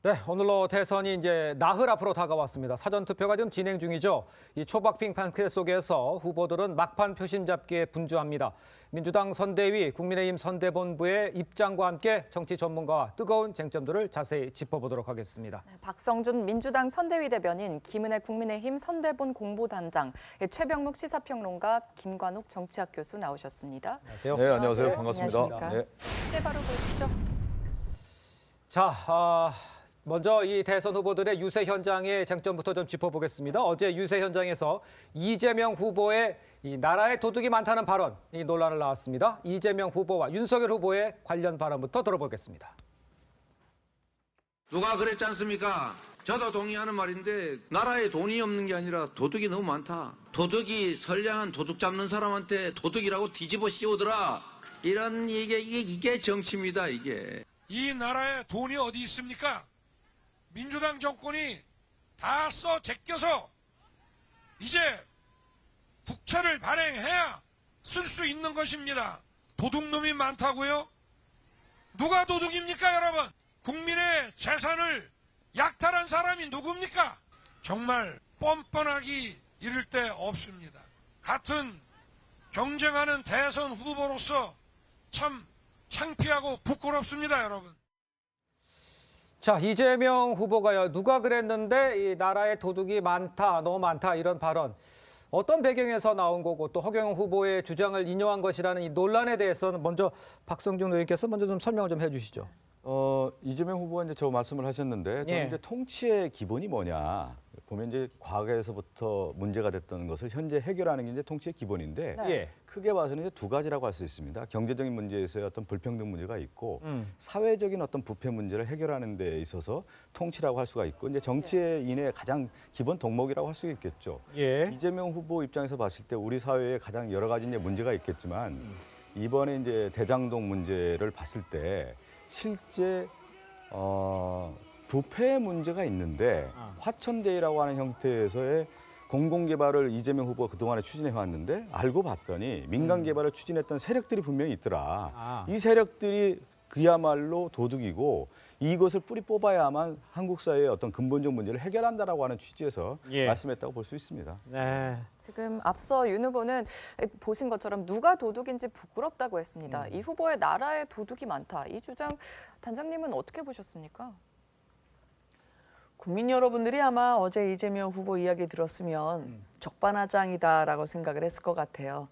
네, 오늘로 대선이 이제 나흘 앞으로 다가왔습니다. 사전투표가 지금 진행 중이죠. 이 초박빙 판클 속에서 후보들은 막판 표심 잡기에 분주합니다. 민주당 선대위, 국민의힘 선대본부의 입장과 함께 정치 전문가와 뜨거운 쟁점들을 자세히 짚어보도록 하겠습니다. 네, 박성준 민주당 선대위 대변인, 김은혜 국민의힘 선대본 공보단장, 최병묵 시사평론가, 김관욱 정치학 교수 나오셨습니다. 안녕하세요. 네, 안녕하세요. 반갑습니다. 안녕하십니까. 네. 주제 바로 보시죠. 자, 먼저 이 대선 후보들의 유세 현장의 쟁점부터 좀 짚어보겠습니다. 어제 유세 현장에서 이재명 후보의 이 나라에 도둑이 많다는 발언, 이 논란을 나왔습니다. 이재명 후보와 윤석열 후보의 관련 발언부터 들어보겠습니다. 누가 그랬지 않습니까? 저도 동의하는 말인데 나라에 돈이 없는 게 아니라 도둑이 너무 많다. 도둑이 선량한 도둑 잡는 사람한테 도둑이라고 뒤집어 씌우더라. 이런 이게 정치입니다, 이게. 이 나라에 돈이 어디 있습니까? 민주당 정권이 다 제껴서 이제 국채를 발행해야 쓸 수 있는 것입니다. 도둑놈이 많다고요? 누가 도둑입니까, 여러분? 국민의 재산을 약탈한 사람이 누굽니까? 정말 뻔뻔하기 이를 데 없습니다. 같은 경쟁하는 대선 후보로서 참 창피하고 부끄럽습니다, 여러분. 자, 이재명 후보가요. 누가 그랬는데 이 나라에 도둑이 많다, 너무 많다 이런 발언. 어떤 배경에서 나온 거고 또 허경영 후보의 주장을 인용한 것이라는 이 논란에 대해서는 먼저 박성준 의원께서 먼저 좀 설명을 좀 해주시죠. 이재명 후보가 이제 저 말씀을 하셨는데 저는 예. 이제 통치의 기본이 뭐냐 보면 이제 과거에서부터 문제가 됐던 것을 현재 해결하는 게 이제 통치의 기본인데 예. 크게 봐서는 이제 두 가지라고 할 수 있습니다. 경제적인 문제에서의 어떤 불평등 문제가 있고 사회적인 어떤 부패 문제를 해결하는 데 있어서 통치라고 할 수가 있고 이제 정치인의 가장 기본 덕목이라고 할 수 있겠죠. 예. 이재명 후보 입장에서 봤을 때 우리 사회에 가장 여러 가지 이제 문제가 있겠지만 이번에 이제 대장동 문제를 봤을 때 실제 부패 문제가 있는데 화천대유라고 하는 형태에서의 공공개발을 이재명 후보가 그동안에 추진해 왔는데 알고 봤더니 민간개발을 추진했던 세력들이 분명히 있더라. 이 세력들이 그야말로 도둑이고 이것을 뿌리 뽑아야만 한국 사회의 어떤 근본적 문제를 해결한다라고 하는 취지에서 말씀했다고 볼 수 있습니다. 네. 지금 앞서 윤 후보는 보신 것처럼 누가 도둑인지 부끄럽다고 했습니다. 이 후보의 나라에 도둑이 많다. 이 주장 단장님은 어떻게 보셨습니까? 국민 여러분들이 아마 어제 이재명 후보 이야기 들었으면 적반하장이다라고 생각을 했을 것 같아요.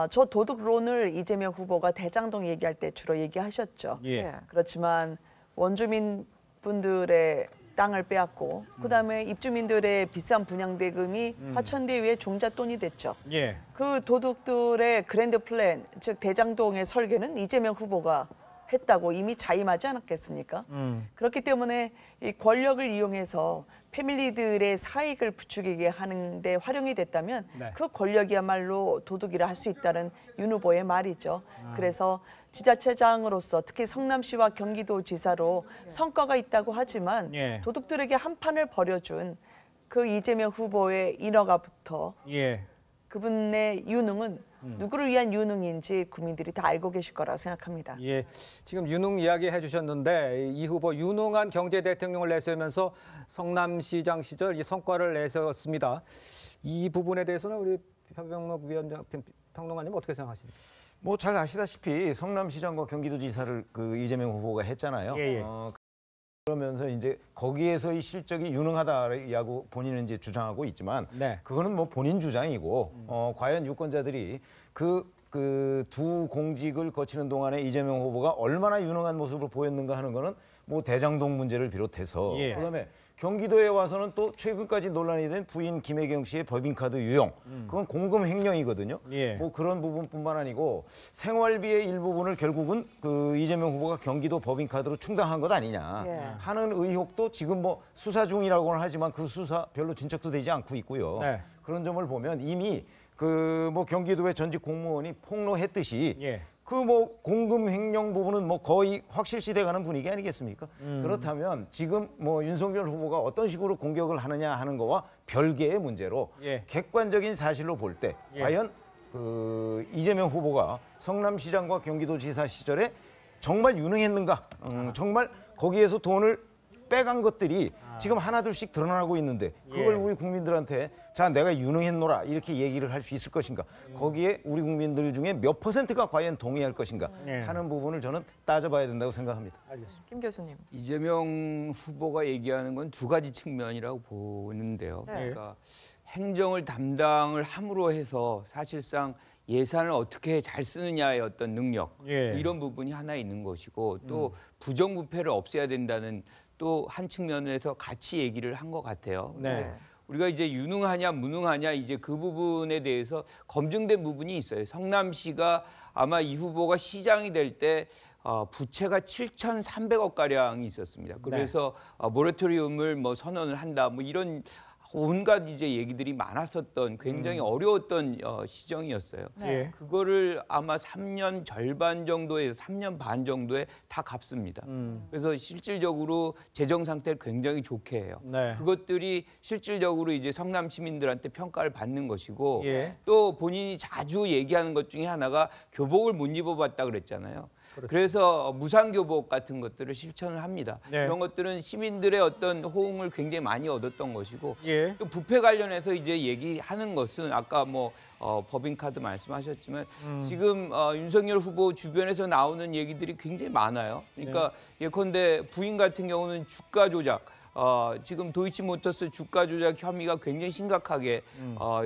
저 도둑론을 이재명 후보가 대장동 얘기할 때 주로 얘기하셨죠. 예. 그렇지만 원주민 분들의 땅을 빼앗고 그다음에 입주민들의 비싼 분양대금이 화천대유의 종잣돈이 됐죠. 예. 그 도둑들의 그랜드 플랜, 즉 대장동의 설계는 이재명 후보가 했다고 이미 자임하지 않았겠습니까? 그렇기 때문에 이 권력을 이용해서 패밀리들의 사익을 부추기게 하는데 활용이 됐다면 그 권력이야말로 도둑이라 할 수 있다는 윤 후보의 말이죠. 그래서 지자체장으로서 특히 성남시와 경기도지사로 성과가 있다고 하지만 도둑들에게 한 판을 벌여준 그 이재명 후보의 인허가부터 그분의 유능은 누구를 위한 유능인지 국민들이 다 알고 계실 거라고 생각합니다. 예, 지금 유능 이야기해 주셨는데 이 후보 유능한 경제 대통령을 내세우면서 성남시장 시절 이 성과를 내세웠습니다. 이 부분에 대해서는 우리 최병묵 위원장 평론가님 어떻게 생각하십니까? 뭐 잘 아시다시피 성남시장과 경기도지사를 그 이재명 후보가 했잖아요. 그러면서 이제 거기에서 이 실적이 유능하다라고 본인은 이제 주장하고 있지만 그거는 뭐 본인 주장이고 과연 유권자들이 그 두 공직을 거치는 동안에 이재명 후보가 얼마나 유능한 모습을 보였는가 하는 거는 뭐 대장동 문제를 비롯해서 그다음에 경기도에 와서는 또 최근까지 논란이 된 부인 김혜경 씨의 법인카드 유용, 그건 공금 횡령이거든요. 뭐 그런 부분뿐만 아니고 생활비의 일부분을 결국은 그 이재명 후보가 경기도 법인카드로 충당한 것 아니냐 하는 의혹도 지금 뭐 수사 중이라고는 하지만 그 수사 별로 진척도 되지 않고 있고요. 그런 점을 보면 이미 그 뭐 경기도의 전직 공무원이 폭로했듯이 그 뭐 공금 횡령 부분은 뭐 거의 확실시 돼가는 분위기 아니겠습니까? 그렇다면 지금 뭐 윤석열 후보가 어떤 식으로 공격을 하느냐 하는 거와 별개의 문제로 객관적인 사실로 볼 때 과연 그 이재명 후보가 성남시장과 경기도지사 시절에 정말 유능했는가? 정말 거기에서 돈을 빼간 것들이 지금 하나둘씩 드러나고 있는데 그걸 우리 국민들한테 자 내가 유능했노라 이렇게 얘기를 할 수 있을 것인가? 거기에 우리 국민들 중에 몇 %가 과연 동의할 것인가 하는 부분을 저는 따져봐야 된다고 생각합니다. 김 교수님. 이재명 후보가 얘기하는 건 두 가지 측면이라고 보는데요. 네. 그러니까 행정을 담당을 함으로 해서 사실상 예산을 어떻게 잘 쓰느냐의 어떤 능력 이런 부분이 하나 있는 것이고 또 부정부패를 없애야 된다는 또 한 측면에서 같이 얘기를 한 것 같아요. 네. 우리가 이제 유능하냐 무능하냐 이제 그 부분에 대해서 검증된 부분이 있어요. 성남시가 아마 이 후보가 시장이 될 때 부채가 7,300억 가량이 있었습니다. 그래서 모라토리움을 뭐 선언을 한다 뭐 이런 온갖 이제 얘기들이 많았었던 굉장히 어려웠던 시정이었어요. 네. 그거를 아마 3년 절반 정도에서 3년 반 정도에 다 갚습니다. 그래서 실질적으로 재정 상태를 굉장히 좋게 해요. 네. 그것들이 실질적으로 이제 성남 시민들한테 평가를 받는 것이고 예. 또 본인이 자주 얘기하는 것 중에 하나가 교복을 못 입어봤다 그랬잖아요. 그래서 무상교복 같은 것들을 실천을 합니다. 네. 이런 것들은 시민들의 어떤 호응을 굉장히 많이 얻었던 것이고 예. 또 부패 관련해서 이제 얘기하는 것은 아까 뭐 법인카드 말씀하셨지만 지금 윤석열 후보 주변에서 나오는 얘기들이 굉장히 많아요. 그러니까 예컨대 부인 같은 경우는 주가 조작 지금 도이치모터스 주가 조작 혐의가 굉장히 심각하게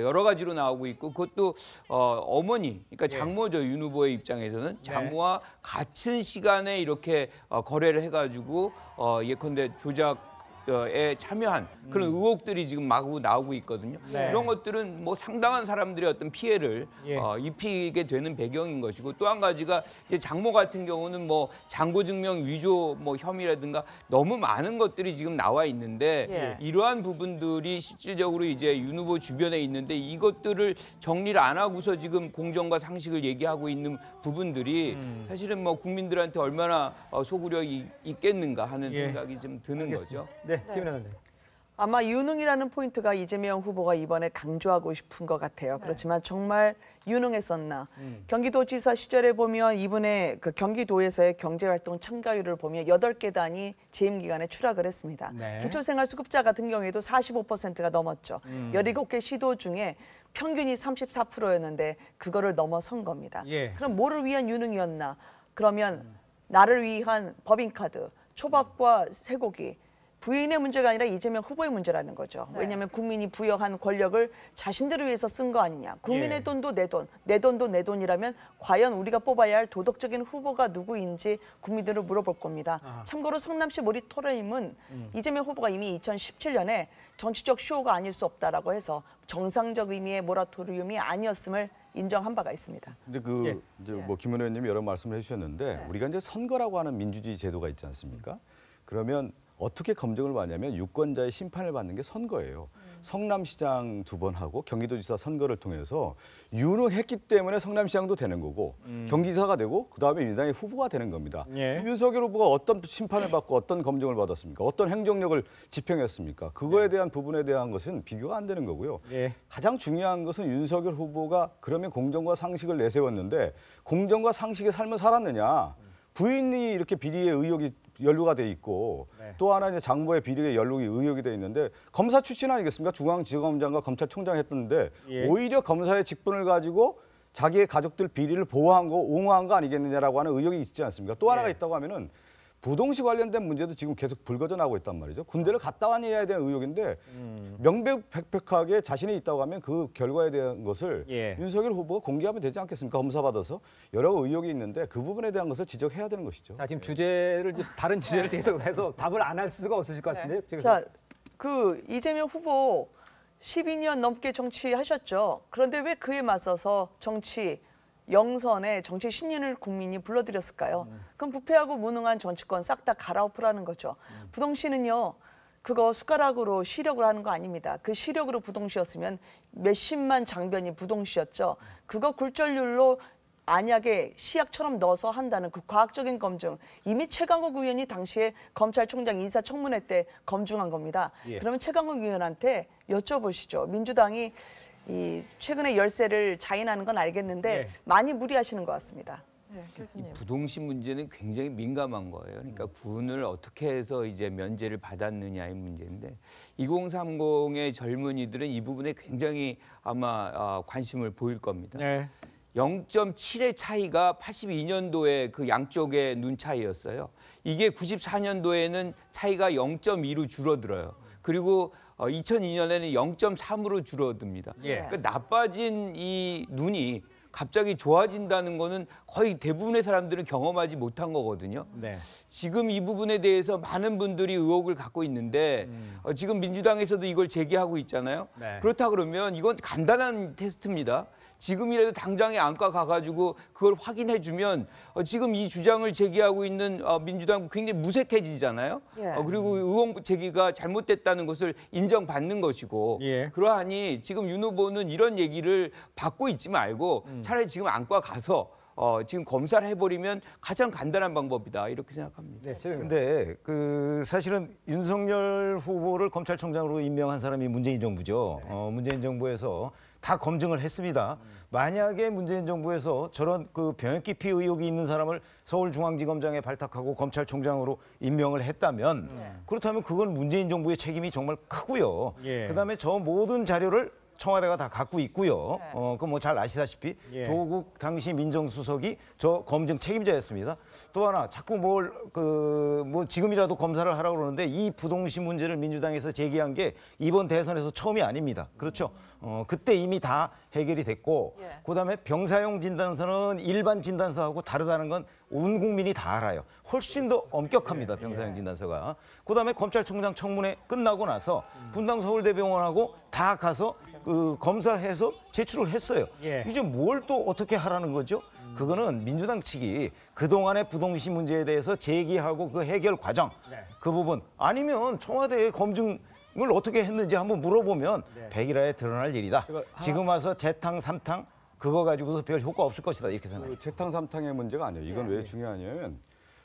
여러 가지로 나오고 있고 그것도 어머니, 그러니까 장모죠. 윤 후보의 입장에서는 장모와 같은 시간에 이렇게 거래를 해가지고 예컨대 조작에 참여한 그런 의혹들이 지금 마구 나오고 있거든요. 네. 이런 것들은 뭐 상당한 사람들의 어떤 피해를 입히게 되는 배경인 것이고 또 한 가지가 이제 장모 같은 경우는 뭐 잔고증명 위조 뭐 혐의라든가 너무 많은 것들이 지금 나와 있는데 이러한 부분들이 실질적으로 이제 윤 후보 주변에 있는데 이것들을 정리를 안 하고서 지금 공정과 상식을 얘기하고 있는 부분들이 사실은 뭐 국민들한테 얼마나 소구력이 있겠는가 하는 생각이 좀 드는 거죠. 네, 김은혜 선생님. 아마 유능이라는 포인트가 이재명 후보가 이번에 강조하고 싶은 것 같아요. 그렇지만 정말 유능했었나? 경기도지사 시절에 보면 이분의 그 경기도에서의 경제활동 참가율을 보면 8개 단위 재임 기간에 추락을 했습니다. 네. 기초생활수급자 같은 경우에도 45%가 넘었죠. 17개 시도 중에 평균이 34%였는데 그거를 넘어선 겁니다. 예. 그럼 뭐를 위한 유능이었나? 그러면 나를 위한 법인카드, 초밥과 쇠고기, 부인의 문제가 아니라 이재명 후보의 문제라는 거죠. 왜냐하면 국민이 부여한 권력을 자신들을 위해서 쓴 거 아니냐. 국민의 돈도 내 돈, 내 돈도 내 돈이라면 과연 우리가 뽑아야 할 도덕적인 후보가 누구인지 국민들을 물어볼 겁니다. 참고로 성남시 모니터링은 이재명 후보가 이미 2017년에 정치적 쇼가 아닐 수 없다라고 해서 정상적 의미의 모라토리움이 아니었음을 인정한 바가 있습니다. 근데 이제 뭐 김은혜 의원님이 여러 말씀을 해주셨는데 우리가 이제 선거라고 하는 민주주의 제도가 있지 않습니까? 그러면 어떻게 검증을 받냐면 유권자의 심판을 받는 게 선거예요. 성남시장 2번 하고 경기도지사 선거를 통해서 유능했기 때문에 성남시장도 되는 거고 경기지사가 되고 그다음에 민주당의 후보가 되는 겁니다. 윤석열 후보가 어떤 심판을 받고 어떤 검증을 받았습니까? 어떤 행정력을 집행했습니까? 그거에 대한 부분에 대한 것은 비교가 안 되는 거고요. 가장 중요한 것은 윤석열 후보가 그러면 공정과 상식을 내세웠는데 공정과 상식의 삶을 살았느냐. 부인이 이렇게 비리의 의혹이 연루가 돼 있고 또 하나 이제 장모의 비리의 연루가 의혹이 돼 있는데 검사 출신 아니겠습니까? 중앙지검장과 검찰총장 했던데 오히려 검사의 직분을 가지고 자기의 가족들 비리를 보호한 거, 옹호한 거 아니겠느냐라고 하는 의혹이 있지 않습니까? 또 하나가 있다고 하면은 부동시 관련된 문제도 지금 계속 불거져 나오고 있단 말이죠. 군대를 갔다 왔느냐에 대한 의혹인데 명백백백하게 자신이 있다고 하면 그 결과에 대한 것을 윤석열 후보가 공개하면 되지 않겠습니까? 검사 받아서 여러 의혹이 있는데 그 부분에 대한 것을 지적해야 되는 것이죠. 자, 지금 주제를 다른 주제를 계속해서 답을 안 할 수가 없으실 것 같은데요. 자, 그 이재명 후보 12년 넘게 정치하셨죠. 그런데 왜 그에 맞서서 정치 영선에 정치 신인을 국민이 불러들였을까요? 그럼 부패하고 무능한 정치권 싹 다 갈아엎으라는 거죠. 부동시는요. 그거 숟가락으로 시력을 하는 거 아닙니다. 그 시력으로 부동시였으면 몇십만 장변이 부동시였죠. 그거 굴절률로 안약에 시약처럼 넣어서 한다는 그 과학적인 검증. 이미 최강욱 의원이 당시에 검찰총장 인사청문회 때 검증한 겁니다. 그러면 최강욱 의원한테 여쭤보시죠. 민주당이 이 최근에 열세를 자인하는 건 알겠는데 많이 무리하시는 것 같습니다. 네, 교수님. 부동시 문제는 굉장히 민감한 거예요. 그러니까 군을 어떻게 해서 이제 면제를 받았느냐의 문제인데 2030의 젊은이들은 이 부분에 굉장히 아마 관심을 보일 겁니다. 네. 0.7의 차이가 82년도에 그 양쪽의 눈 차이였어요. 이게 94년도에는 차이가 0.2로 줄어들어요. 그리고 2002년에는 0.3으로 줄어듭니다. 예. 그러니까 나빠진 이 눈이 갑자기 좋아진다는 거는 거의 대부분의 사람들은 경험하지 못한 거거든요. 네. 지금 이 부분에 대해서 많은 분들이 의혹을 갖고 있는데 지금 민주당에서도 이걸 제기하고 있잖아요. 네. 그렇다 그러면 이건 간단한 테스트입니다. 지금이라도 당장에 안과 가가지고 그걸 확인해주면 지금 이 주장을 제기하고 있는 민주당 굉장히 무색해지잖아요. 예. 그리고 의혹 제기가 잘못됐다는 것을 인정받는 것이고 예. 그러하니 지금 윤 후보는 이런 얘기를 받고 있지 말고 차라리 지금 안과 가서 지금 검사를 해버리면 가장 간단한 방법이다 이렇게 생각합니다. 네, 근데 그 사실은 윤석열 후보를 검찰총장으로 임명한 사람이 문재인 정부죠. 문재인 정부에서 다 검증을 했습니다. 만약에 문재인 정부에서 저런 그 병역 기피 의혹이 있는 사람을 서울중앙지검장에 발탁하고 검찰총장으로 임명을 했다면 그렇다면 그건 문재인 정부의 책임이 정말 크고요. 예. 그다음에 저 모든 자료를 청와대가 다 갖고 있고요. 그 뭐 잘 아시다시피 예. 조국 당시 민정수석이 저 검증 책임자였습니다. 또 하나 자꾸 뭐 지금이라도 검사를 하라고 그러는데 이 부동시 문제를 민주당에서 제기한 게 이번 대선에서 처음이 아닙니다. 그렇죠? 그때 이미 다 해결이 됐고 예. 그다음에 병사용 진단서는 일반 진단서하고 다르다는 건 온 국민이 다 알아요. 훨씬 더 엄격합니다. 병사용 진단서가. 그다음에 검찰총장 청문회 끝나고 나서 분당 서울대병원하고 다 가서 그 검사해서 제출을 했어요. 예. 이제 뭘 또 어떻게 하라는 거죠? 그거는 민주당 측이 그동안의 부동시 문제에 대해서 제기하고 그 해결 과정 그 부분 아니면 청와대의 검증 을 어떻게 했는지 한번 물어보면 백일하에 드러날 일이다. 지금 와서 재탕, 삼탕 그거 가지고서 별 효과 없을 것이다 이렇게 생각합니다. 재탕 삼탕의 문제가 아니에요. 이건 왜 중요하냐면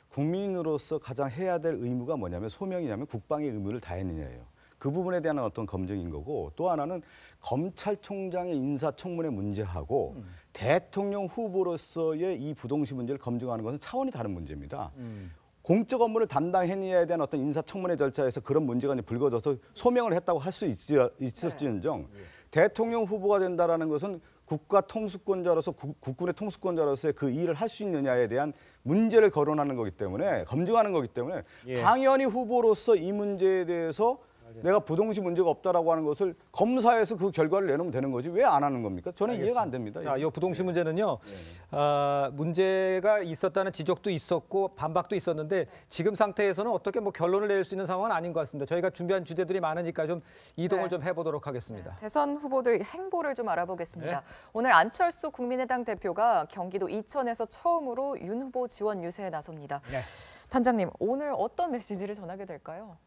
국민으로서 가장 해야 될 의무가 뭐냐면 소명이냐면 국방의 의무를 다했느냐예요. 그 부분에 대한 어떤 검증인 거고 또 하나는 검찰총장의 인사청문회 문제하고 대통령 후보로서의 이 부동시 문제를 검증하는 것은 차원이 다른 문제입니다. 공적 업무를 담당했느냐에 대한 어떤 인사청문회 절차에서 그런 문제가 불거져서 소명을 했다고 할 수 있을지언정 대통령 후보가 된다라는 것은 국가 통수권자로서 국군의 통수권자로서의 그 일을 할 수 있느냐에 대한 문제를 거론하는 거기 때문에 검증하는 거기 때문에 당연히 후보로서 이 문제에 대해서 내가 부동시 문제가 없다라고 하는 것을 검사에서 그 결과를 내놓으면 되는 거지 왜 안 하는 겁니까? 저는 이해가 안 됩니다. 자, 이 부동시 문제는요. 문제가 있었다는 지적도 있었고 반박도 있었는데 지금 상태에서는 어떻게 뭐 결론을 낼 수 있는 상황은 아닌 것 같습니다. 저희가 준비한 주제들이 많으니까 좀 이동을 좀 해보도록 하겠습니다. 대선 후보들 행보를 좀 알아보겠습니다. 오늘 안철수 국민의당 대표가 경기도 이천에서 처음으로 윤 후보 지원 유세에 나섭니다. 단장님, 오늘 어떤 메시지를 전하게 될까요?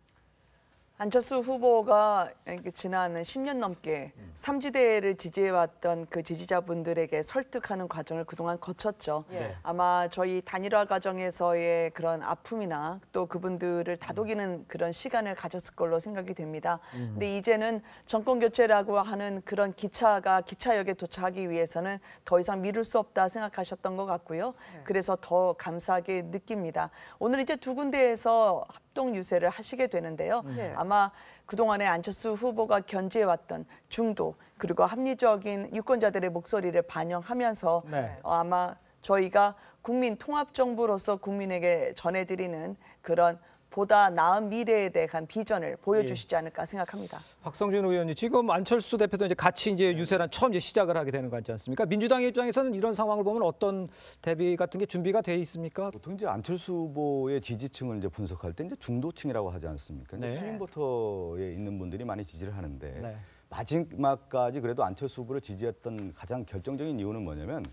안철수 후보가 지난 10년 넘게 삼지대를 지지해왔던 그 지지자분들에게 설득하는 과정을 그동안 거쳤죠. 아마 저희 단일화 과정에서의 그런 아픔이나 또 그분들을 다독이는 그런 시간을 가졌을 걸로 생각이 됩니다. 근데 이제는 정권 교체라고 하는 그런 기차가 기차역에 도착하기 위해서는 더 이상 미룰 수 없다 생각하셨던 것 같고요. 그래서 더 감사하게 느낍니다. 오늘 이제 두 군데에서 합동 유세를 하시게 되는데요. 아마 그동안에 안철수 후보가 견지해왔던 중도 그리고 합리적인 유권자들의 목소리를 반영하면서 아마 저희가 국민 통합정부로서 국민에게 전해드리는 그런 보다 나은 미래에 대한 비전을 보여주시지 않을까 생각합니다. 박성준 의원님, 지금 안철수 대표도 이제 같이 이제 유세란 처음 이제 시작을 하게 되는 거 같지 않습니까? 민주당의 입장에서는 이런 상황을 보면 어떤 대비 같은 게 준비가 돼 있습니까? 보통 이제 안철수 후보의 지지층을 이제 분석할 때 이제 중도층이라고 하지 않습니까? 이제 수인보터에 있는 분들이 많이 지지를 하는데 마지막까지 그래도 안철수 후보를 지지했던 가장 결정적인 이유는 뭐냐면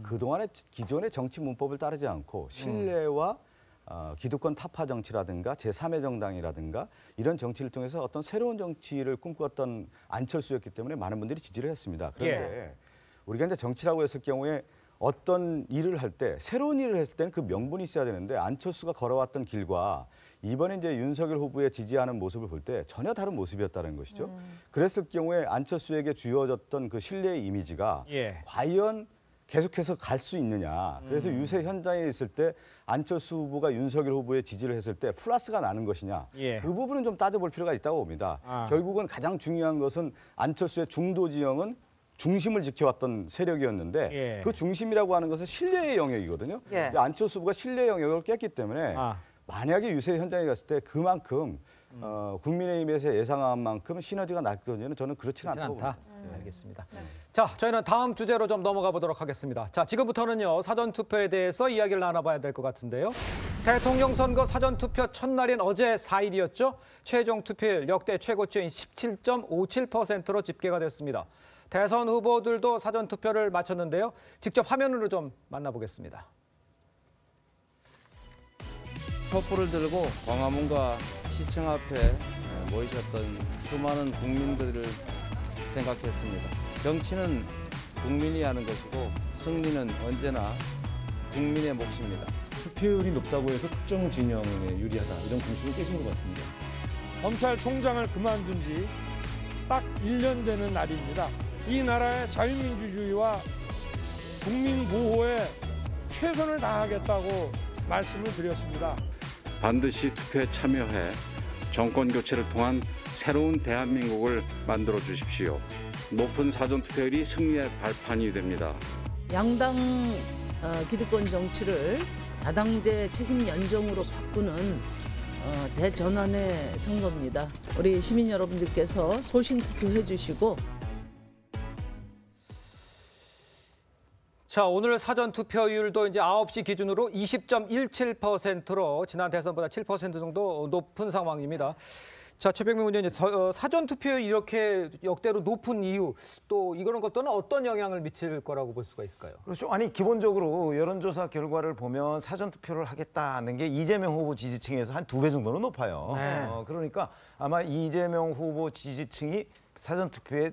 그동안의 기존의 정치 문법을 따르지 않고 신뢰와 기득권 타파 정치라든가 제3의 정당이라든가 이런 정치를 통해서 어떤 새로운 정치를 꿈꿨던 안철수였기 때문에 많은 분들이 지지를 했습니다. 그런데 우리가 이제 정치라고 했을 경우에 어떤 일을 할 때 새로운 일을 했을 때는 그 명분이 있어야 되는데 안철수가 걸어왔던 길과 이번에 이제 윤석열 후보의 지지하는 모습을 볼 때 전혀 다른 모습이었다는 것이죠. 그랬을 경우에 안철수에게 주어졌던 그 신뢰의 이미지가 과연 계속해서 갈 수 있느냐. 그래서 유세 현장에 있을 때 안철수 후보가 윤석열 후보에 지지를 했을 때 플러스가 나는 것이냐. 예. 그 부분은 좀 따져볼 필요가 있다고 봅니다. 결국은 가장 중요한 것은 안철수의 중도 지형은 중심을 지켜왔던 세력이었는데 예. 그 중심이라고 하는 것은 신뢰의 영역이거든요. 예. 근데 안철수 후보가 신뢰의 영역을 깼기 때문에 만약에 유세 현장에 갔을 때 그만큼 국민의힘에서 예상한 만큼 시너지가 날지는 저는 그렇지는 않다고 봅니다. 알겠습니다. 자, 저희는 다음 주제로 좀 넘어가 보도록 하겠습니다. 자, 지금부터는요, 사전투표에 대해서 이야기를 나눠봐야 될 것 같은데요. 대통령 선거 사전투표 첫날인 어제 4일이었죠. 최종 투표율 역대 최고치인 17.57%로 집계가 됐습니다. 대선 후보들도 사전투표를 마쳤는데요. 직접 화면으로 좀 만나보겠습니다. 촛불을 들고 광화문과 시청 앞에 모이셨던 수많은 국민들을 생각했습니다. 정치는 국민이 하는 것이고 승리는 언제나 국민의 몫입니다. 투표율이 높다고 해서 특정 진영에 유리하다 이런 공식이 깨진 것 같습니다. 검찰총장을 그만둔 지 딱 1년 되는 날입니다. 이 나라의 자유민주주의와 국민 보호에 최선을 다하겠다고 말씀을 드렸습니다. 반드시 투표에 참여해 정권 교체를 통한 새로운 대한민국을 만들어 주십시오. 높은 사전투표율이 승리의 발판이 됩니다. 양당 기득권 정치를 다당제 책임 연정으로 바꾸는 대전환의 선거입니다. 우리 시민 여러분들께서 소신 투표해 주시고 자, 오늘 사전 투표율도 이제 9시 기준으로 20.17%로 지난 대선보다 7% 정도 높은 상황입니다. 자, 최병민 의원님, 사전 투표율 이렇게 역대로 높은 이유, 또 이런 것들은 어떤 영향을 미칠 거라고 볼 수가 있을까요? 그렇죠. 아니 기본적으로 여론조사 결과를 보면 사전 투표를 하겠다는 게 이재명 후보 지지층에서 한 2배 정도는 높아요. 네. 그러니까 아마 이재명 후보 지지층이 사전 투표에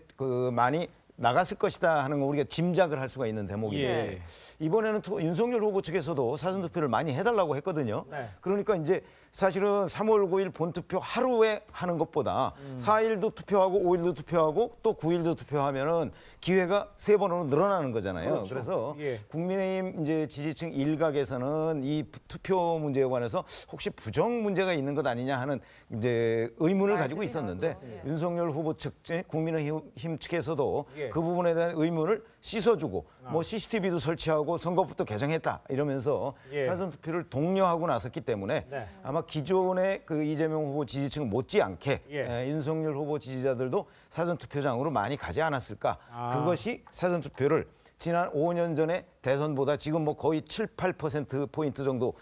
많이 나갔을 것이다 하는 거 우리가 짐작을 할 수가 있는 대목인데 예. 이번에는 윤석열 후보 측에서도 사전투표를 많이 해달라고 했거든요. 네. 그러니까 이제 사실은 3월 9일 본투표 하루에 하는 것보다 4일도 투표하고 5일도 투표하고 또 9일도 투표하면은 기회가 3번으로 늘어나는 거잖아요. 그렇죠. 그래서 예. 국민의힘 이제 지지층 일각에서는 이 투표 문제에 관해서 혹시 부정 문제가 있는 것 아니냐 하는 이제 의문을 가지고 있었는데 윤석열 후보 측, 국민의힘 측에서도 예. 그 부분에 대한 의문을 씻어주고 뭐 CCTV도 설치하고 선거법도 개정했다 이러면서 예. 사전투표를 독려하고 나섰기 때문에 네. 아마 기존의 그 이재명 후보 지지층 못지않게 예. 윤석열 후보 지지자들도 사전투표장으로 많이 가지 않았을까. 그것이 사전투표를 지난 5년 전에 대선보다 지금 뭐 거의 7, 8%포인트 정도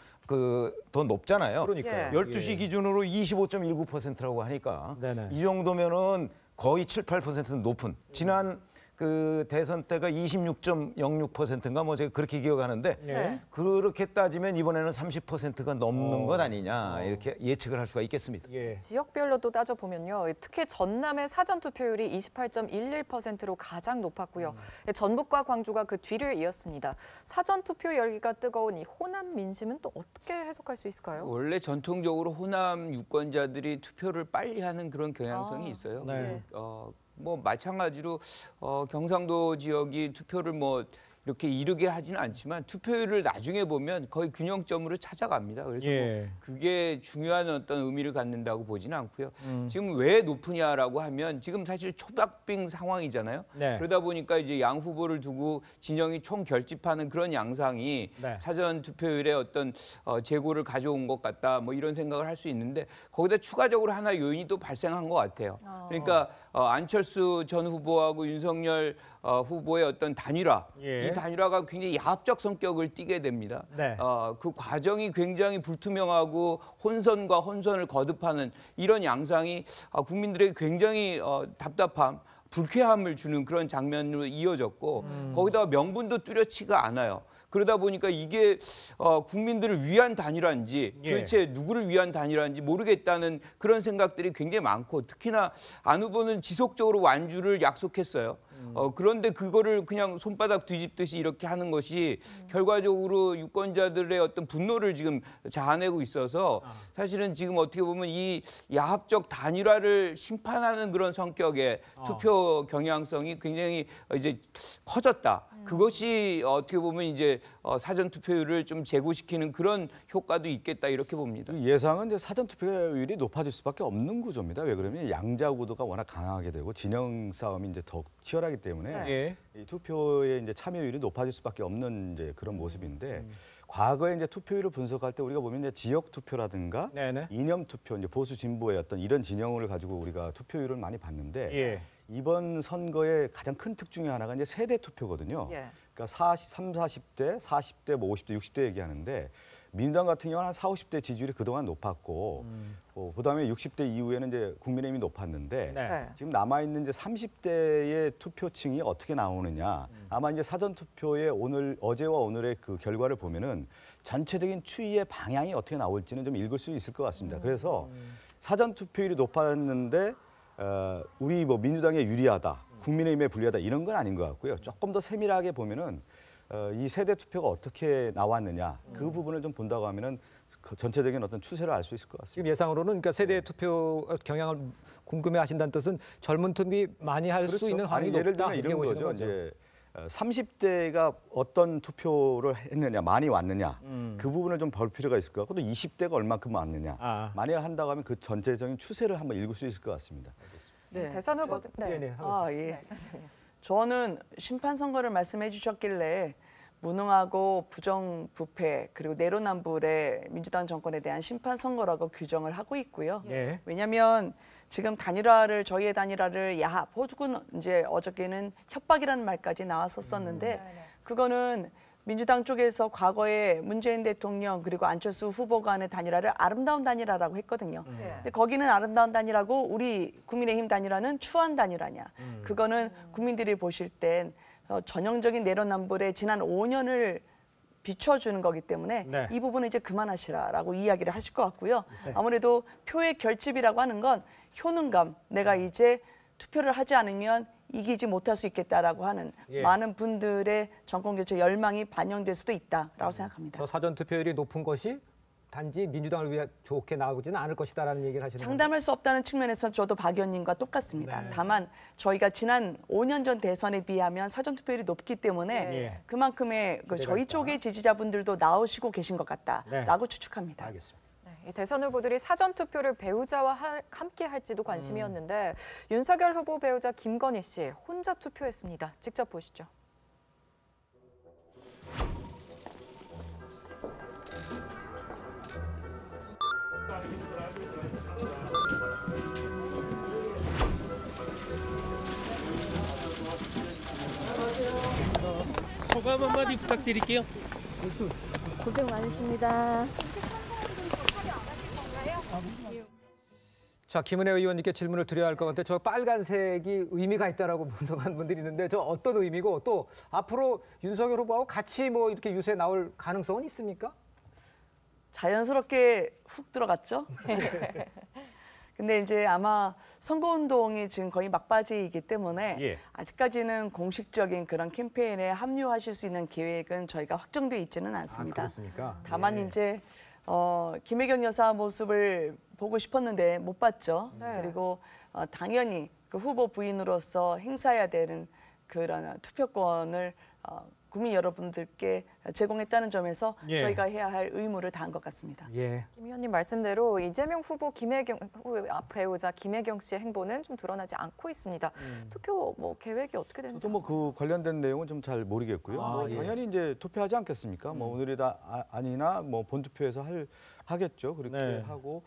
더 높잖아요. 그러니까요. 12시 기준으로 25.19%라고 하니까 네네. 이 정도면은 거의 7, 8%는 높은 지난 그 대선 때가 26.06%인가 뭐 제가 그렇게 기억하는데 네. 그렇게 따지면 이번에는 30%가 넘는 것 아니냐 이렇게 예측을 할 수가 있겠습니다. 예. 지역별로도 따져보면요. 특히 전남의 사전투표율이 28.11%로 가장 높았고요. 전북과 광주가 그 뒤를 이었습니다. 사전투표 열기가 뜨거운 이 호남 민심은 또 어떻게 해석할 수 있을까요? 원래 전통적으로 호남 유권자들이 투표를 빨리 하는 그런 경향성이 있어요. 네. 뭐 마찬가지로 경상도 지역이 투표를 뭐 이렇게 이르게 하지는 않지만 투표율을 나중에 보면 거의 균형점으로 찾아갑니다. 그래서 예. 뭐 그게 중요한 어떤 의미를 갖는다고 보지는 않고요. 지금 왜 높으냐라고 하면 지금 사실 초박빙 상황이잖아요. 네. 그러다 보니까 이제 양 후보를 두고 진영이 총 결집하는 그런 양상이 네. 사전 투표율에 어떤 재고를 가져온 것 같다. 뭐 이런 생각을 할 수 있는데 거기다 추가적으로 하나 요인이 또 발생한 것 같아요. 그러니까 안철수 전 후보하고 윤석열 후보의 어떤 단일화, 예. 이 단일화가 굉장히 야합적 성격을 띠게 됩니다. 네. 그 과정이 굉장히 불투명하고 혼선과 혼선을 거듭하는 이런 양상이 국민들에게 굉장히 답답함, 불쾌함을 주는 그런 장면으로 이어졌고 거기다가 명분도 뚜렷지가 않아요. 그러다 보니까 이게 국민들을 위한 단일화인지 도대체 누구를 위한 단일화인지 모르겠다는 그런 생각들이 굉장히 많고 특히나 안 후보는 지속적으로 완주를 약속했어요. 그런데 그거를 그냥 손바닥 뒤집듯이 이렇게 하는 것이 결과적으로 유권자들의 어떤 분노를 지금 자아내고 있어서 사실은 지금 어떻게 보면 이 야합적 단일화를 심판하는 그런 성격의 투표 경향성이 굉장히 이제 커졌다. 그것이 어떻게 보면 이제 사전 투표율을 좀 제고시키는 그런 효과도 있겠다 이렇게 봅니다. 예상은 이제 사전 투표율이 높아질 수밖에 없는 구조입니다. 왜 그러면 양자 구도가 워낙 강하게 되고 진영 싸움이 이제 더 치열하기 때문에 이 투표에 이제 참여율이 높아질 수밖에 없는 이제 그런 모습인데 과거에 이제 투표율을 분석할 때 우리가 보면 이제 지역 투표라든가 이념 투표, 이제 보수 진보의 어떤 이런 진영을 가지고 우리가 투표율을 많이 봤는데. 이번 선거의 가장 큰 특 중에 하나가 이제 세대 투표거든요. 그러니까 30, 40대, 40대, 뭐 50대, 60대 얘기하는데 민주당 같은 경우는 한 40, 50대 지지율이 그동안 높았고 그다음에 60대 이후에는 이제 국민의힘이 높았는데 지금 남아있는 이제 30대의 투표층이 어떻게 나오느냐. 아마 이제 사전 투표의 어제와 오늘의 그 결과를 보면은 전체적인 추이의 방향이 어떻게 나올지는 좀 읽을 수 있을 것 같습니다. 그래서 사전 투표율이 높았는데 우리 뭐 민주당에 유리하다, 국민의힘에 불리하다 이런 건 아닌 것 같고요. 조금 더 세밀하게 보면은 이 세대 투표가 어떻게 나왔느냐 그 부분을 좀 본다고 하면은 그 전체적인 어떤 추세를 알 수 있을 것 같습니다. 지금 예상으로는 그러니까 세대 투표 경향을 궁금해하신다는 뜻은 젊은 틈이 많이 할 수 있는 확률이 예를 높다 들면 이렇게 이런 보시는 거죠. 거죠. 이제 30대가 어떤 투표를 했느냐, 많이 왔느냐 그 부분을 좀 볼 필요가 있을 것 같고 또 20대가 얼마큼 왔느냐 만약 한다고 하면 그 전체적인 추세를 한번 읽을 수 있을 것 같습니다. 대선 후보 저는 심판 선거를 말씀해 주셨길래 무능하고 부정부패 그리고 내로남불의 민주당 정권에 대한 심판 선거라고 규정을 하고 있고요. 왜냐하면 지금 저희의 단일화를 야합, 혹은 이제 어저께는 협박이라는 말까지 나왔었었는데 그거는 민주당 쪽에서 과거에 문재인 대통령 그리고 안철수 후보 간의 단일화를 아름다운 단일화라고 했거든요. 근데 거기는 아름다운 단일화고 우리 국민의힘 단일화는 추한 단일화냐. 그거는 국민들이 보실 땐 전형적인 내로남불의 지난 5년을 비춰주는 거기 때문에 이 부분은 이제 그만하시라라고 이야기를 하실 것 같고요. 아무래도 표의 결집이라고 하는 건 효능감, 내가 이제 투표를 하지 않으면 이기지 못할 수 있겠다라고 하는 많은 분들의 정권교체 열망이 반영될 수도 있다라고 생각합니다. 저 사전 투표율이 높은 것이 단지 민주당을 위해 좋게 나오지는 않을 것이다라는 얘기를 하시는 장담할 수 없다는 측면에서 저도 박 의원님과 똑같습니다. 다만 저희가 지난 5년 전 대선에 비하면 사전 투표율이 높기 때문에 그만큼의 저희 쪽의 지지자분들도 나오시고 계신 것 같다라고 추측합니다. 알겠습니다. 이 대선 후보들이 사전 투표를 배우자와 함께 할지도 관심이었는데 윤석열 후보 배우자 김건희 씨 혼자 투표했습니다. 직접 보시죠. 소감 한마디 부탁드릴게요. 고생 많으십니다. 자, 김은혜 의원님께 질문을 드려야 할 것 같은데 저 빨간색이 의미가 있다라고 분석한 분들이 있는데 저 어떤 의미고 또 앞으로 윤석열 후보하고 같이 뭐 이렇게 유세 나올 가능성은 있습니까? 자연스럽게 훅 들어갔죠. 근데 이제 아마 선거운동이 지금 거의 막바지이기 때문에 아직까지는 공식적인 그런 캠페인에 합류하실 수 있는 계획은 저희가 확정돼 있지는 않습니다. 그렇습니까? 다만 이제 김혜경 여사 모습을 보고 싶었는데 못 봤죠. 그리고 당연히 그 후보 부인으로서 행사해야 되는 그런 투표권을 국민 여러분들께 제공했다는 점에서 저희가 해야 할 의무를 다한 것 같습니다. 김 의원님 말씀대로 이재명 후보 배우자 김혜경 씨의 행보는 좀 드러나지 않고 있습니다. 투표 뭐 계획이 어떻게 되는지. 저도 뭐 그 관련된 내용은 좀 잘 모르겠고요. 당연히 이제 투표하지 않겠습니까? 뭐 오늘이다 아니나 뭐 본투표에서 하겠죠. 그렇게 하고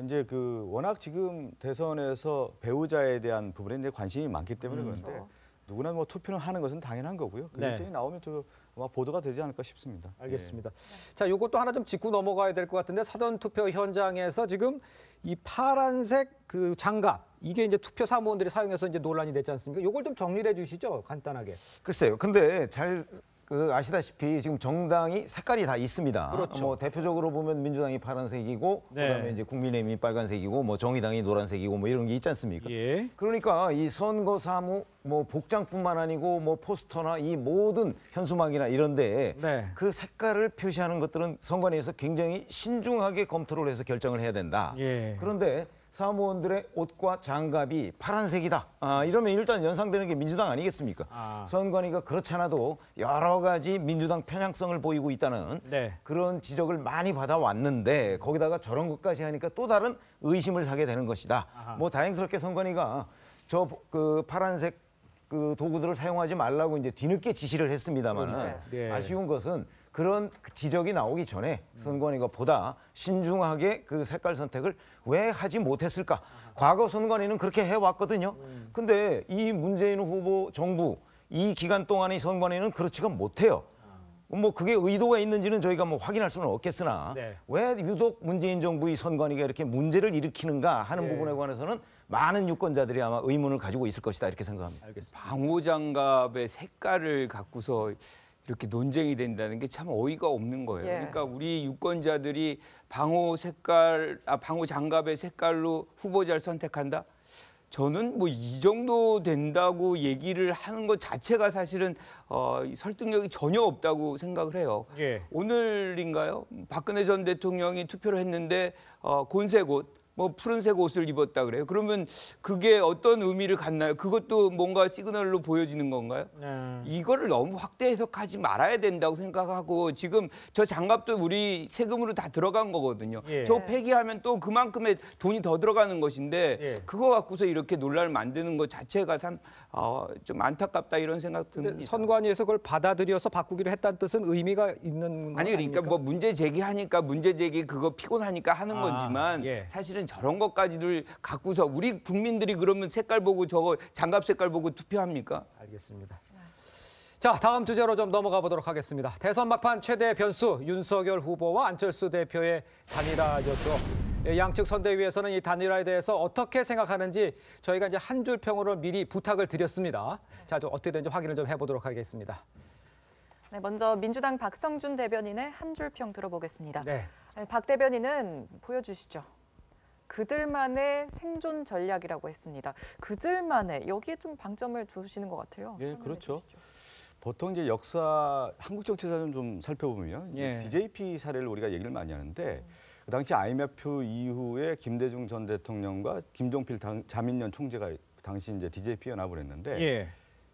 이제 그 워낙 지금 대선에서 배우자에 대한 부분에 이제 관심이 많기 때문에 그런데. 누구나 뭐 투표를 하는 것은 당연한 거고요. 그 일정이 나오면 또 아마 보도가 되지 않을까 싶습니다. 알겠습니다. 자, 이것도 하나 좀 짚고 넘어가야 될 것 같은데 사전 투표 현장에서 지금 이 파란색 그 장갑 이게 이제 투표 사무원들이 사용해서 이제 논란이 됐지 않습니까? 이걸 좀 정리해 주시죠, 간단하게. 글쎄요. 근데 잘 그 아시다시피 지금 정당이 색깔이 다 있습니다. 그렇죠. 뭐 대표적으로 보면 민주당이 파란색이고 네. 그다음에 이제 국민의힘이 빨간색이고 뭐 정의당이 노란색이고 뭐 이런 게 있지 않습니까? 예. 그러니까 이 선거 사무 뭐 복장뿐만 아니고 뭐 포스터나 이 모든 현수막이나 이런데 네. 그 색깔을 표시하는 것들은 선관위에서 굉장히 신중하게 검토를 해서 결정을 해야 된다. 예. 그런데 사무원들의 옷과 장갑이 파란색이다. 이러면 일단 연상되는 게 민주당 아니겠습니까? 선관위가 그렇지 않아도 여러 가지 민주당 편향성을 보이고 있다는 네. 그런 지적을 많이 받아왔는데 거기다가 저런 것까지 하니까 또 다른 의심을 사게 되는 것이다. 뭐 다행스럽게 선관위가 저 그 파란색 그 도구들을 사용하지 말라고 이제 뒤늦게 지시를 했습니다만 네. 아쉬운 것은 그런 지적이 나오기 전에 선관위가 보다 신중하게 그 색깔 선택을 왜 하지 못했을까? 과거 선관위는 그렇게 해왔거든요. 근데 이 문재인 후보 정부 이 기간 동안의 선관위는 그렇지가 못해요. 뭐 그게 의도가 있는지는 저희가 뭐 확인할 수는 없겠으나 네. 왜 유독 문재인 정부의 선관위가 이렇게 문제를 일으키는가 하는 부분에 관해서는 많은 유권자들이 아마 의문을 가지고 있을 것이다 이렇게 생각합니다. 알겠습니다. 방호장갑의 색깔을 갖고서 이렇게 논쟁이 된다는 게 참 어이가 없는 거예요. 예. 그러니까 우리 유권자들이 방호 장갑의 색깔로 후보자를 선택한다? 저는 뭐 이 정도 된다고 얘기를 하는 것 자체가 사실은 설득력이 전혀 없다고 생각을 해요. 예. 오늘인가요? 박근혜 전 대통령이 투표를 했는데 곤색 옷, 뭐 푸른색 옷을 입었다 그래요. 그러면 그게 어떤 의미를 갖나요? 그것도 뭔가 시그널로 보여지는 건가요? 이거를 너무 확대 해석하지 말아야 된다고 생각하고 지금 저 장갑도 우리 세금으로 다 들어간 거거든요. 예. 저 폐기하면 또 그만큼의 돈이 더 들어가는 것인데 예. 그거 갖고서 이렇게 논란을 만드는 것 자체가 참 좀 안타깝다 이런 생각 근데 듭니다. 선관위에서 그걸 받아들여서 바꾸기로 했다는 뜻은 의미가 있는 거 아니 그러니까 아닙니까? 뭐 문제 제기하니까 문제 제기 그거 피곤하니까 하는 거지만 예. 사실은 저런 것까지를 갖고서 우리 국민들이 그러면 색깔 보고 저거 장갑 색깔 보고 투표합니까? 알겠습니다. 자, 다음 주제로 좀 넘어가 보도록 하겠습니다. 대선 막판 최대 변수 윤석열 후보와 안철수 대표의 단일화였죠. 양측 선대위에서는 이 단일화에 대해서 어떻게 생각하는지 저희가 이제 한 줄 평으로 미리 부탁을 드렸습니다. 자, 좀 어떻게 되는지 확인을 좀 해보도록 하겠습니다. 네, 먼저 민주당 박성준 대변인의 한 줄 평 들어보겠습니다. 네. 박 대변인은 보여주시죠. 그들만의 생존 전략이라고 했습니다. 그들만의 여기에 좀 방점을 두시는 것 같아요. 예, 그렇죠. 보통 이제 역사 한국 정치사를 좀 살펴보면 예. DJP 사례를 우리가 얘기를 많이 하는데 그 당시 IMF 이후에 김대중 전 대통령과 김종필 자민련 총재가 당시 이제 DJP 연합을 했는데 예.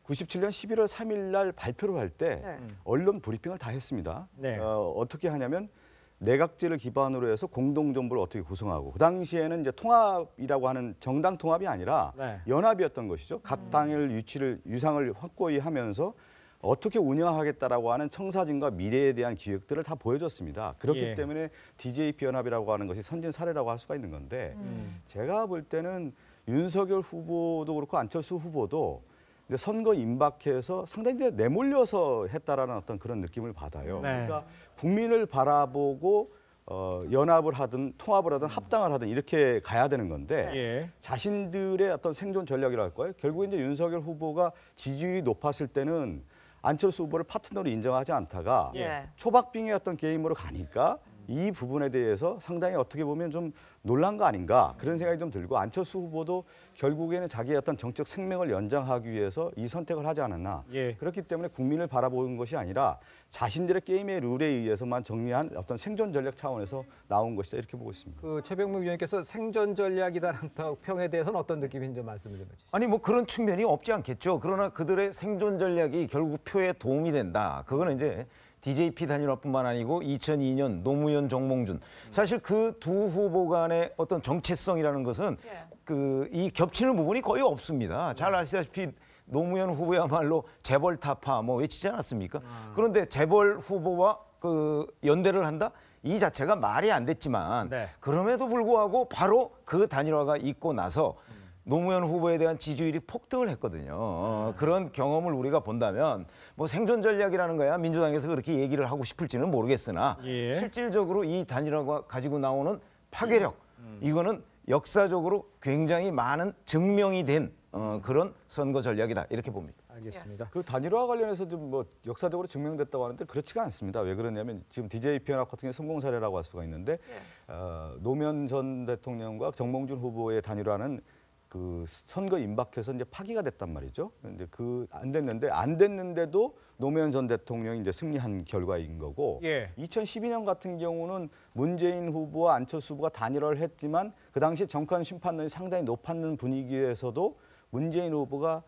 97년 11월 3일 날 발표를 할 때 언론 브리핑을 다 했습니다. 네. 어떻게 하냐면 내각제를 기반으로 해서 공동정부를 어떻게 구성하고 그 당시에는 이제 통합이라고 하는 정당 통합이 아니라 네. 연합이었던 것이죠. 각 당의 유상을 확고히 하면서 어떻게 운영하겠다라고 하는 청사진과 미래에 대한 기획들을 다 보여줬습니다. 그렇기 예. 때문에 DJP 연합이라고 하는 것이 선진 사례라고 할 수가 있는 건데 제가 볼 때는 윤석열 후보도 그렇고 안철수 후보도 이제 선거 임박해서 상당히 내몰려서 했다라는 어떤 그런 느낌을 받아요. 네. 그러니까 국민을 바라보고 연합을 하든 통합을 하든 합당을 하든 이렇게 가야 되는 건데 예. 자신들의 어떤 생존 전략이라 할까요? 결국 이제 윤석열 후보가 지지율이 높았을 때는 안철수 후보를 파트너로 인정하지 않다가 예. 초박빙의 어떤 게임으로 가니까 이 부분에 대해서 상당히 어떻게 보면 좀 놀란 거 아닌가 그런 생각이 좀 들고 안철수 후보도 결국에는 자기의 어떤 정책 생명을 연장하기 위해서 이 선택을 하지 않았나. 예. 그렇기 때문에 국민을 바라보는 것이 아니라 자신들의 게임의 룰에 의해서만 정리한 어떤 생존 전략 차원에서 나온 것이다 이렇게 보고 있습니다. 그 최병묵 위원께서 생존 전략이라는 평에 대해서는 어떤 느낌인지 말씀을 좀 해주시죠. 아니 뭐 그런 측면이 없지 않겠죠. 그러나 그들의 생존 전략이 결국 표에 도움이 된다. 그거는 이제 DJP 단일화뿐만 아니고 2002년 노무현 정몽준 사실 그 두 후보 간의 어떤 정체성이라는 것은 이 겹치는 부분이 거의 없습니다. 잘 아시다시피 노무현 후보야말로 재벌 타파 뭐 외치지 않았습니까? 그런데 재벌 후보와 그 연대를 한다? 이 자체가 말이 안 됐지만 그럼에도 불구하고 바로 그 단일화가 있고 나서 노무현 후보에 대한 지지율이 폭등을 했거든요. 그런 경험을 우리가 본다면 뭐 생존 전략이라는 거야 민주당에서 그렇게 얘기를 하고 싶을지는 모르겠으나 실질적으로 이 단일화가 가지고 나오는 파괴력 이거는 역사적으로 굉장히 많은 증명이 된 그런 선거 전략이다 이렇게 봅니다. 알겠습니다. 그 단일화 관련해서 좀 뭐 역사적으로 증명됐다고 하는데 그렇지가 않습니다. 왜 그러냐면 지금 DJ 피연합 같은 경우 성공 사례라고 할 수가 있는데 노무현 전 대통령과 정몽준 후보의 단일화는 그 선거 임박해서 이제 파기가 됐단 말이죠. 근데 그 안 됐는데도 노무현 전 대통령이 이제 승리한 결과인 거고 2012년 같은 경우는 문재인 후보와 안철수 후보가 단일화를 했지만 그 당시 정권 심판론이 상당히 높았는 분위기에서도 문재인 후보가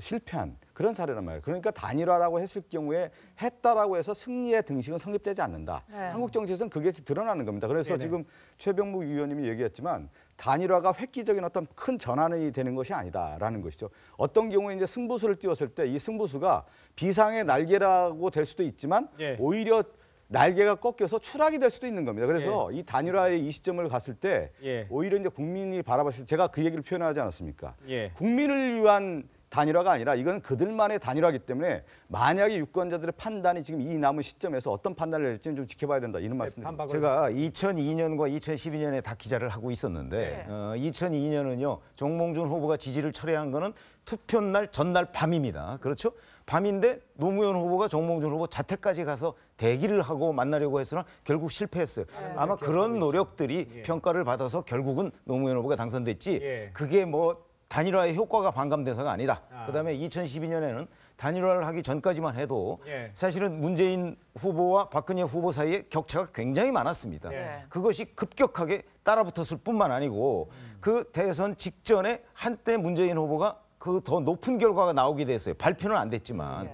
실패한 그런 사례란 말이에요. 그러니까 단일화라고 했을 경우에 했다라고 해서 승리의 등식은 성립되지 않는다. 한국 정치에서는 그게 드러나는 겁니다. 그래서 지금 최병묵 위원님이 얘기했지만 단일화가 획기적인 어떤 큰 전환이 되는 것이 아니다라는 것이죠. 어떤 경우에 이제 승부수를 띄웠을 때 이 승부수가 비상의 날개라고 될 수도 있지만 오히려 날개가 꺾여서 추락이 될 수도 있는 겁니다. 그래서 이 단일화의 이 시점을 갔을 때 오히려 이제 국민이 바라봤을 때 제가 그 얘기를 표현하지 않았습니까? 국민을 위한 단일화가 아니라 이건 그들만의 단일화이기 때문에 만약에 유권자들의 판단이 지금 이 남은 시점에서 어떤 판단을 낼지는 좀 지켜봐야 된다 이런 말씀드립니다. 제가 2002년과 2012년에 다 기자를 하고 있었는데 2002년은요 정몽준 후보가 지지를 철회한 거는 투표날 전날 밤입니다. 그렇죠? 밤인데 노무현 후보가 정몽준 후보 자택까지 가서 대기를 하고 만나려고 했으나 결국 실패했어요. 아마 그런 노력들이 평가를 받아서 결국은 노무현 후보가 당선됐지 그게 뭐 단일화의 효과가 반감돼서가 아니다. 그다음에 2012년에는 단일화를 하기 전까지만 해도 사실은 문재인 후보와 박근혜 후보 사이에 격차가 굉장히 많았습니다. 그것이 급격하게 따라붙었을 뿐만 아니고 그 대선 직전에 한때 문재인 후보가 그 더 높은 결과가 나오게 됐어요. 발표는 안 됐지만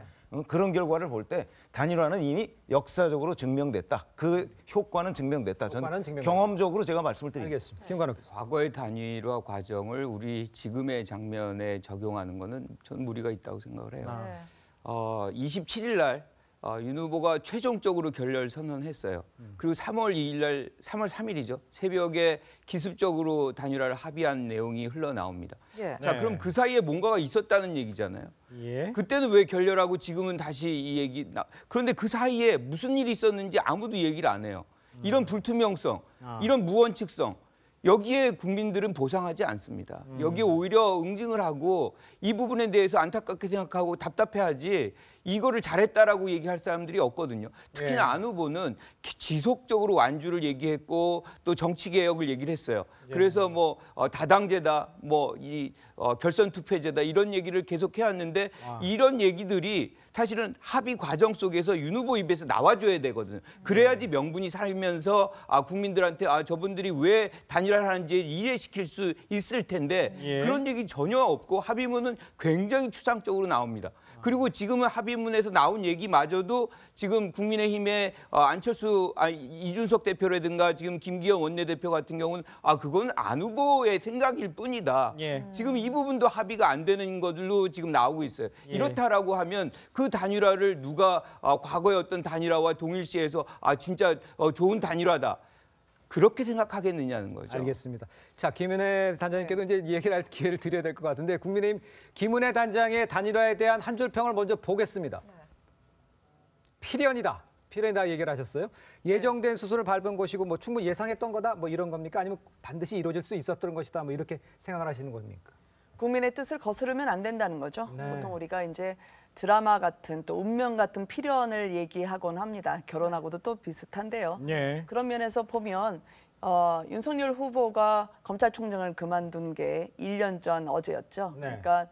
그런 결과를 볼 때 단일화는 이미 역사적으로 증명됐다. 그 효과는 증명됐다. 저는 경험적으로 제가 말씀을 드립니다. 알겠습니다. 김관욱. 과거의 단일화 과정을 우리 지금의 장면에 적용하는 거는 저는 무리가 있다고 생각을 해요. 27일 날 윤 후보가 최종적으로 결렬 선언했어요. 그리고 3월 2일 날, 3월 3일이죠. 새벽에 기습적으로 단일화를 합의한 내용이 흘러나옵니다. 자, 그럼 그 사이에 뭔가가 있었다는 얘기잖아요. 그때는 왜 결렬하고 지금은 다시 이 얘기 그런데 그 사이에 무슨 일이 있었는지 아무도 얘기를 안 해요. 이런 불투명성, 이런 무원칙성 여기에 국민들은 보상하지 않습니다. 여기에 오히려 응징을 하고 이 부분에 대해서 안타깝게 생각하고 답답해하지 이거를 잘했다라고 얘기할 사람들이 없거든요. 특히나 안 후보는 지속적으로 완주를 얘기했고 또 정치개혁을 얘기를 했어요. 그래서 뭐 다당제다, 뭐 이 결선 투표제다 이런 얘기를 계속 해왔는데 이런 얘기들이 사실은 합의 과정 속에서 윤 후보 입에서 나와줘야 되거든요. 그래야지 명분이 살면서 국민들한테 저분들이 왜 단일화를 하는지 이해시킬 수 있을 텐데 그런 얘기 전혀 없고 합의문은 굉장히 추상적으로 나옵니다. 그리고 지금은 합의문에서 나온 얘기마저도 지금 국민의힘의 안철수, 이준석 대표라든가 지금 김기현 원내대표 같은 경우는 그건 안 후보의 생각일 뿐이다. 지금 이 부분도 합의가 안 되는 것들로 지금 나오고 있어요. 이렇다라고 하면 그 단일화를 누가 과거의 어떤 단일화와 동일시해서 진짜 좋은 단일화다. 그렇게 생각하겠느냐는 거죠. 알겠습니다. 자, 김은혜 단장님께도 이제 얘기를 할 기회를 드려야 될 것 같은데 국민의힘 김은혜 단장의 단일화에 대한 한 줄 평을 먼저 보겠습니다. 필연이다. 필연이다 얘기를 하셨어요. 예정된 수순을 밟은 것이고 뭐 충분히 예상했던 거다 뭐 이런 겁니까? 아니면 반드시 이루어질 수 있었던 것이다 뭐 이렇게 생각을 하시는 겁니까? 국민의 뜻을 거스르면 안 된다는 거죠. 보통 우리가 이제 드라마 같은 또 운명 같은 필연을 얘기하곤 합니다. 결혼하고도 또 비슷한데요. 그런 면에서 보면 윤석열 후보가 검찰총장을 그만둔 게 1년 전 어제였죠. 그러니까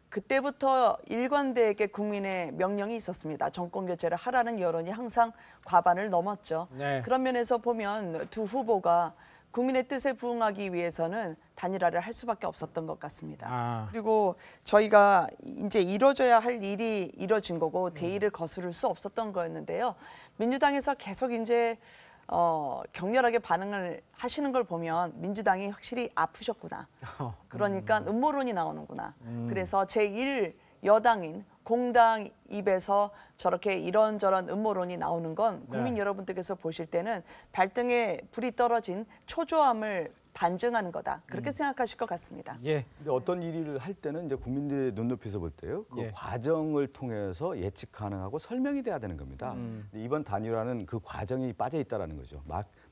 그때부터 일관되게 국민의 명령이 있었습니다. 정권 교체를 하라는 여론이 항상 과반을 넘었죠. 그런 면에서 보면 두 후보가 국민의 뜻에 부응하기 위해서는 단일화를 할 수밖에 없었던 것 같습니다. 그리고 저희가 이제 이뤄져야 할 일이 이뤄진 거고 대의를 거스를 수 없었던 거였는데요. 민주당에서 계속 이제 격렬하게 반응을 하시는 걸 보면 민주당이 확실히 아프셨구나. 그러니까 음모론이 나오는구나. 그래서 제1여당인 공당 입에서 저렇게 이런저런 음모론이 나오는 건 국민 여러분들께서 보실 때는 발등에 불이 떨어진 초조함을 반증하는 거다. 그렇게 생각하실 것 같습니다. 근데 어떤 일을 할 때는 이제 국민들의 눈높이에서 볼 때요. 그 과정을 통해서 예측 가능하고 설명이 돼야 되는 겁니다. 이번 단일화는 그 과정이 빠져 있다라는 거죠.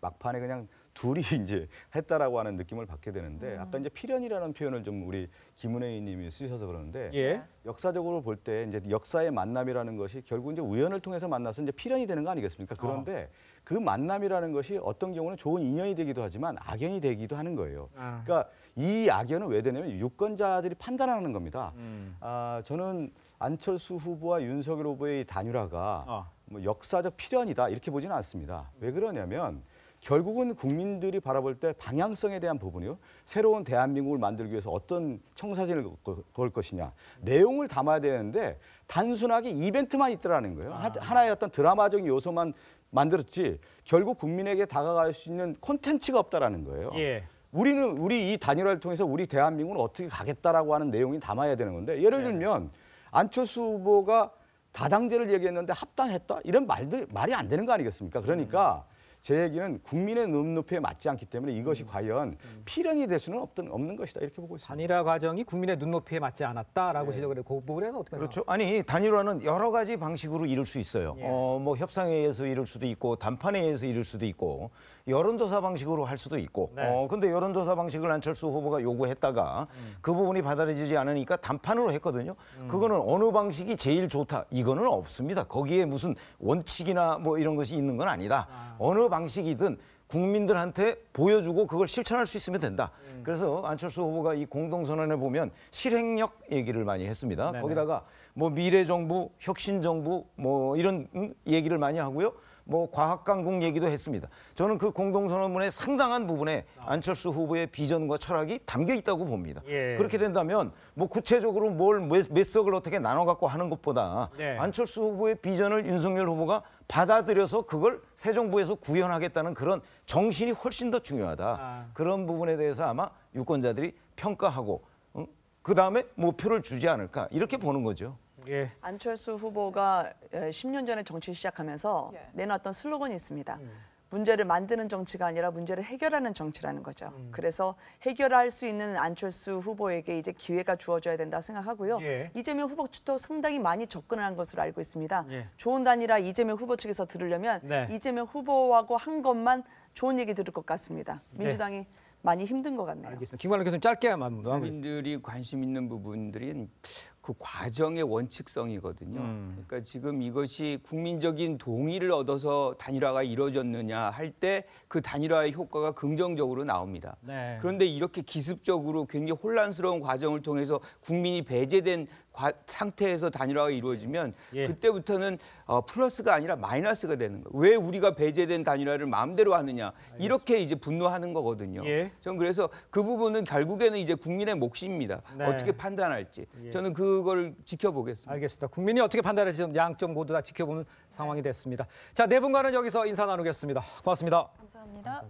막판에 그냥 둘이 이제 했다라고 하는 느낌을 받게 되는데 아까 이제 필연이라는 표현을 좀 우리 김은혜 의원님이 쓰셔서 그러는데 예. 역사적으로 볼 때 이제 역사의 만남이라는 것이 결국 이제 우연을 통해서 만나서 이제 필연이 되는 거 아니겠습니까? 그런데 그 만남이라는 것이 어떤 경우는 좋은 인연이 되기도 하지만 악연이 되기도 하는 거예요. 그러니까 이 악연은 왜 되냐면 유권자들이 판단하는 겁니다. 저는 안철수 후보와 윤석열 후보의 단일화가 뭐 역사적 필연이다 이렇게 보지는 않습니다. 왜 그러냐면 결국은 국민들이 바라볼 때 방향성에 대한 부분이요. 새로운 대한민국을 만들기 위해서 어떤 청사진을 걸 것이냐. 내용을 담아야 되는데 단순하게 이벤트만 있더라는 거예요. 하나의 어떤 드라마적인 요소만 만들었지 결국 국민에게 다가갈 수 있는 콘텐츠가 없다라는 거예요. 예. 우리 이 단일화를 통해서 우리 대한민국은 어떻게 가겠다라고 하는 내용이 담아야 되는 건데 예를 들면 안철수 후보가 다당제를 얘기했는데 합당했다? 이런 말이 안 되는 거 아니겠습니까? 그러니까 제 얘기는 국민의 눈높이에 맞지 않기 때문에 이것이 과연 필연이 될 수는 없는 것이다 이렇게 보고 있습니다. 단일화 과정이 국민의 눈높이에 맞지 않았다라고 지적을 해요. 그 부분에는 어떻게 그렇죠. 아니 단일화는 여러 가지 방식으로 이룰 수 있어요. 예. 뭐 협상에 의해서 이룰 수도 있고 단판에 의해서 이룰 수도 있고 여론조사 방식으로 할 수도 있고. 네. 근데 여론조사 방식을 안철수 후보가 요구했다가 그 부분이 받아들여지지 않으니까 단판으로 했거든요. 그거는 어느 방식이 제일 좋다 이거는 없습니다. 거기에 무슨 원칙이나 뭐 이런 것이 있는 건 아니다. 어느 방식이든 국민들한테 보여주고 그걸 실천할 수 있으면 된다. 그래서 안철수 후보가 이 공동선언에 보면 실행력 얘기를 많이 했습니다. 네네. 거기다가 뭐 미래정부, 혁신정부 뭐 이런 얘기를 많이 하고요. 뭐 과학강국 얘기도 했습니다. 저는 그 공동선언문의 상당한 부분에 안철수 후보의 비전과 철학이 담겨 있다고 봅니다. 예. 그렇게 된다면 뭐 구체적으로 몇 석을 어떻게 나눠 갖고 하는 것보다 네. 안철수 후보의 비전을 윤석열 후보가 받아들여서 그걸 새 정부에서 구현하겠다는 그런 정신이 훨씬 더 중요하다. 그런 부분에 대해서 아마 유권자들이 평가하고 그다음에 뭐 표를 주지 않을까 이렇게 보는 거죠. 예. 안철수 후보가 10년 전에 정치 시작하면서 내놨던 슬로건이 있습니다. 문제를 만드는 정치가 아니라 문제를 해결하는 정치라는 거죠. 그래서 해결할 수 있는 안철수 후보에게 이제 기회가 주어져야 된다 생각하고요. 예. 이재명 후보 측도 상당히 많이 접근한 것으로 알고 있습니다. 예. 좋은 단일화 이재명 후보 측에서 들으려면 네. 이재명 후보하고 한 것만 좋은 얘기 들을 것 같습니다. 민주당이 많이 힘든 것 같네요. 알겠습니다. 김관람 교수님 짧게 마무리. 국민들이 관심 있는 부분들이 그 과정의 원칙성이거든요. 그러니까 지금 이것이 국민적인 동의를 얻어서 단일화가 이루어졌느냐 할 때 그 단일화의 효과가 긍정적으로 나옵니다. 네. 그런데 이렇게 기습적으로 굉장히 혼란스러운 과정을 통해서 국민이 배제된 상태에서 단일화가 이루어지면 예. 그때부터는 플러스가 아니라 마이너스가 되는 거예요. 왜 우리가 배제된 단일화를 마음대로 하느냐 이렇게 이제 분노하는 거거든요. 예. 저는 그래서 그 부분은 결국에는 이제 국민의 몫입니다. 네. 어떻게 판단할지. 예. 저는 그걸 지켜보겠습니다. 알겠습니다. 국민이 어떻게 판단할지 좀 양쪽 모두 다 지켜보는 상황이 됐습니다. 자, 네 분과는 여기서 인사 나누겠습니다. 고맙습니다. 감사합니다.